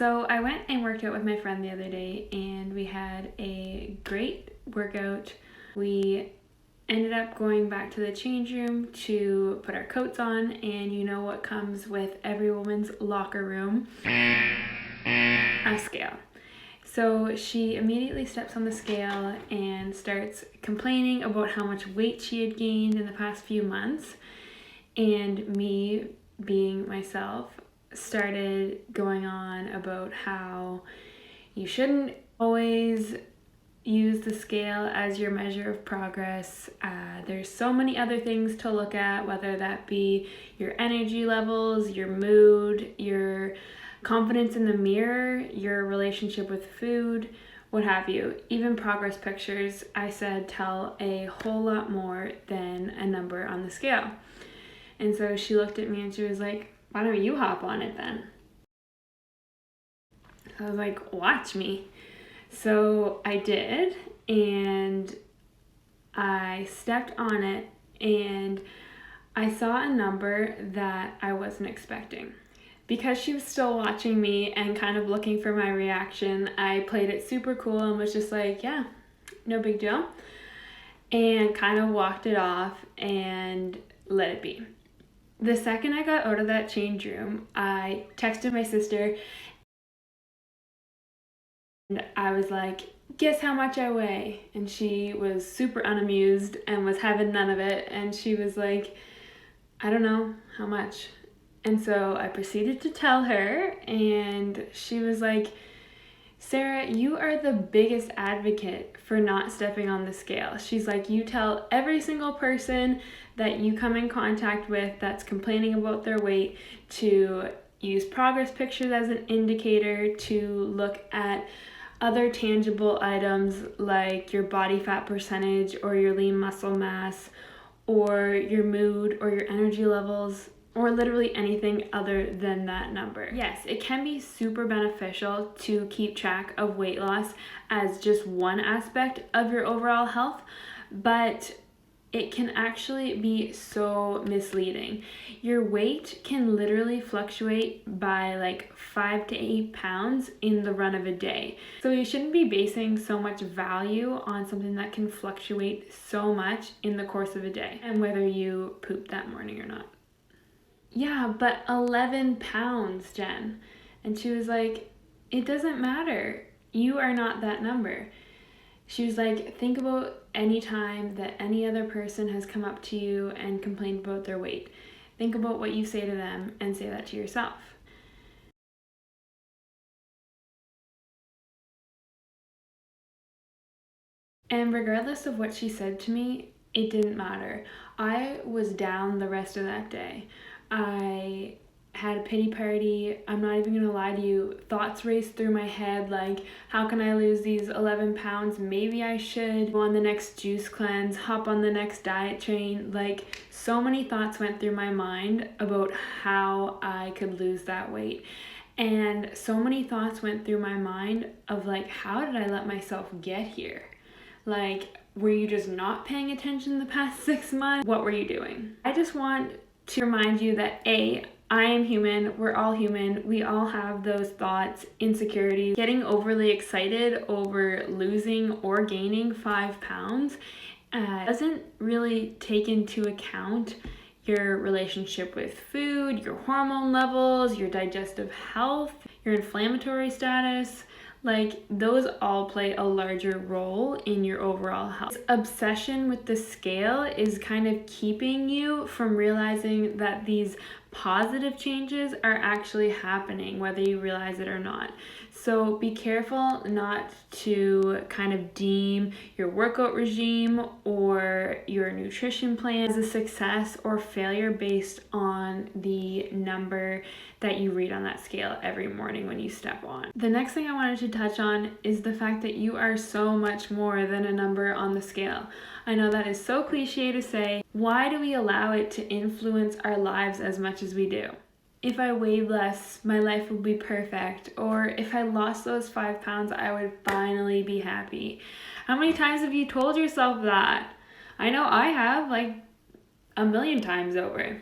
So I went and worked out with my friend the other day and we had a great workout. We ended up going back to the change room to put our coats on, and you know what comes with every woman's locker room? A scale. So she immediately steps on the scale and starts complaining about how much weight she had gained in the past few months. And me, being myself, started going on about how you shouldn't always use the scale as your measure of progress. There's so many other things to look at, whether that be your energy levels, your mood, your confidence in the mirror, your relationship with food, what have you. Even progress pictures, I said, tell a whole lot more than a number on the scale. And so she looked at me and she was like, "Why don't you hop on it then?" I was like, "Watch me." So I did, and I stepped on it, and I saw a number that I wasn't expecting. Because she was still watching me and kind of looking for my reaction, I played it super cool and was just like, yeah, no big deal, and kind of walked it off and let it be. The second I got out of that change room, I texted my sister and I was like, "Guess how much I weigh?" And she was super unamused and was having none of it. And she was like, "I don't know, how much?" And so I proceeded to tell her, and she was like, "Sarah, you are the biggest advocate for not stepping on the scale." She's like, "You tell every single person that you come in contact with that's complaining about their weight to use progress pictures as an indicator, to look at other tangible items like your body fat percentage or your lean muscle mass or your mood or your energy levels, or literally anything other than that number." Yes, it can be super beneficial to keep track of weight loss as just one aspect of your overall health, but it can actually be so misleading. Your weight can literally fluctuate by like 5 to 8 pounds in the run of a day. So you shouldn't be basing so much value on something that can fluctuate so much in the course of a day and whether you poop that morning or not. "Yeah, but 11 pounds, Jen." And she was like, "It doesn't matter. You are not that number." She was like, "Think about any time that any other person has come up to you and complained about their weight. Think about what you say to them and say that to yourself." And regardless of what she said to me, it didn't matter. I was down the rest of that day. I had a pity party. I'm not even gonna lie to you. Thoughts raced through my head like, how can I lose these 11 pounds? Maybe I should go on the next juice cleanse, hop on the next diet train. Like, so many thoughts went through my mind about how I could lose that weight. And so many thoughts went through my mind of like, how did I let myself get here? Like, were you just not paying attention the past 6 months? What were you doing? I just want to remind you that I am human. We're all human. We all have those thoughts, insecurities. Getting overly excited over losing or gaining 5 pounds doesn't really take into account your relationship with food, your hormone levels, your digestive health, your inflammatory status. Like, those all play a larger role in your overall health. This obsession with the scale is kind of keeping you from realizing that these positive changes are actually happening, whether you realize it or not. So be careful not to kind of deem your workout regime or your nutrition plan as a success or failure based on the number that you read on that scale every morning when you step on. The next thing I wanted to touch on is the fact that you are so much more than a number on the scale. I know that is so cliche to say. Why do we allow it to influence our lives as much as we do? If I weighed less, my life would be perfect. Or if I lost those 5 pounds, I would finally be happy. How many times have you told yourself that? I know I have, like a million times over.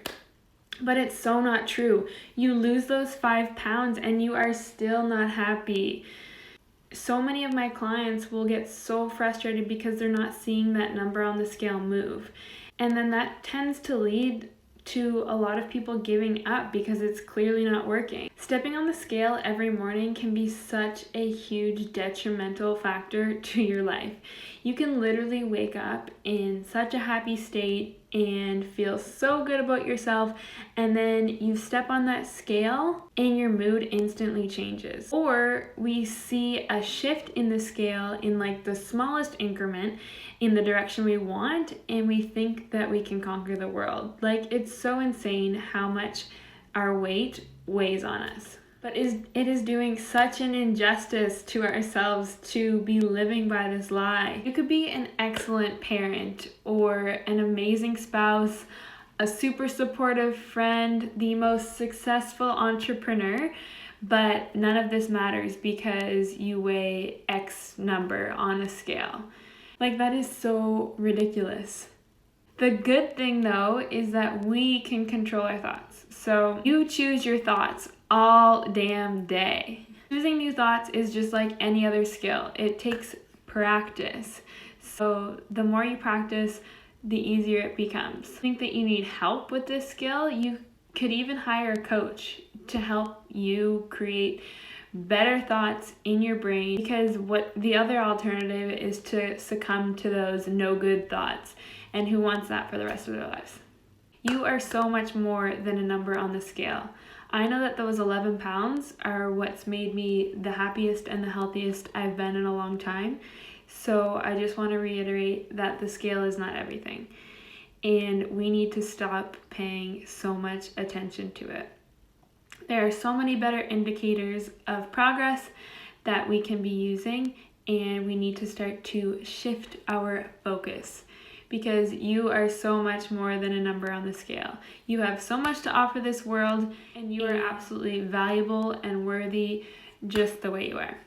But it's so not true. You lose those 5 pounds and you are still not happy. So many of my clients will get so frustrated because they're not seeing that number on the scale move. And then that tends to lead to a lot of people giving up because it's clearly not working. Stepping on the scale every morning can be such a huge detrimental factor to your life. You can literally wake up in such a happy state and feel so good about yourself, and then you step on that scale and your mood instantly changes. Or we see a shift in the scale in like the smallest increment in the direction we want, and we think that we can conquer the world. Like, it's so insane how much our weight weighs on us. But it is doing such an injustice to ourselves to be living by this lie. You could be an excellent parent or an amazing spouse, a super supportive friend, the most successful entrepreneur, but none of this matters because you weigh X number on a scale. Like, that is so ridiculous. The good thing though is that we can control our thoughts. So you choose your thoughts all damn day. Choosing new thoughts is just like any other skill. It takes practice. So the more you practice, the easier it becomes. I think that you need help with this skill. You could even hire a coach to help you create better thoughts in your brain, because what the other alternative is to succumb to those no good thoughts, and who wants that for the rest of their lives? You are so much more than a number on the scale. I know that those 11 pounds are what's made me the happiest and the healthiest I've been in a long time. So I just want to reiterate that the scale is not everything, and we need to stop paying so much attention to it. There are so many better indicators of progress that we can be using, and we need to start to shift our focus, because you are so much more than a number on the scale. You have so much to offer this world, and you are absolutely valuable and worthy just the way you are.